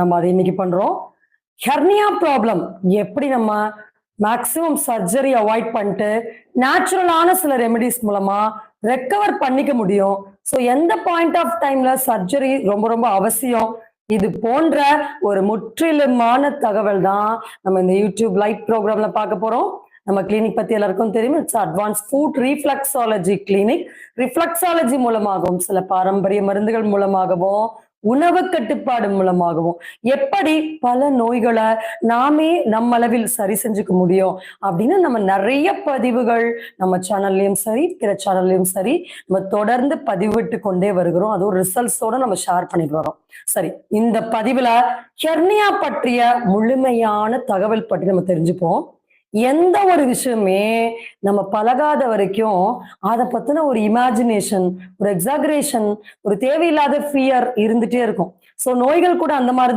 நம்ம அதை இன்னைக்கு பண்றோம். ஹெர்னியா ப்ராப்ளம் எப்படி நம்ம மேக்ஸிமம் சர்ஜரி அவாய்ட் பண்ணிட்டு நேச்சுரலான சில ரெமெடிஸ் மூலமா ரெக்கவர் பண்ணிக்க முடியும். ஸோ எந்த பாயிண்ட் ஆஃப் டைம்ல சர்ஜரி ரொம்ப ரொம்ப அவசியம், இது போன்ற ஒரு முற்றிலுமான தகவல் தான் நம்ம இந்த யூடியூப் லைவ் ப்ரோக்ராம்ல பார்க்க போறோம். நம்ம கிளினிக் பத்தி எல்லாருக்கும் தெரியும். It's advance foot reflexology clinic. Reflexology மூலமாகவும் சில பாரம்பரிய மருந்துகள் மூலமாகவும் உணவு கட்டுப்பாடு மூலமாகவும் எப்படி பல நோய்களை நாமே நம்ம அளவில் சரி செஞ்சுக்க முடியும் அப்படின்னு நம்ம நிறைய பதிவுகள் நம்ம சேனல்லையும் சரி பிற சேனல்லையும் சரி நம்ம தொடர்ந்து பதிவிட்டு கொண்டே வருகிறோம். அதுவும் ரிசல்ட்ஸோட நம்ம ஷேர் பண்ணிட்டு வரோம். சரி, இந்த பதிவுல ஹெர்னியா பற்றிய முழுமையான தகவல் பற்றி நம்ம தெரிஞ்சுப்போம். எந்த ஒரு விஷயமே நம்ம பழகாத வரைக்கும் அதை பத்தின ஒரு இமேஜினேஷன், ஒரு எக்ஸாகரேஷன், ஒரு தேவையில்லாத ஃபியர் இருந்துட்டே இருக்கும். ஸோ நோய்கள் கூட அந்த மாதிரி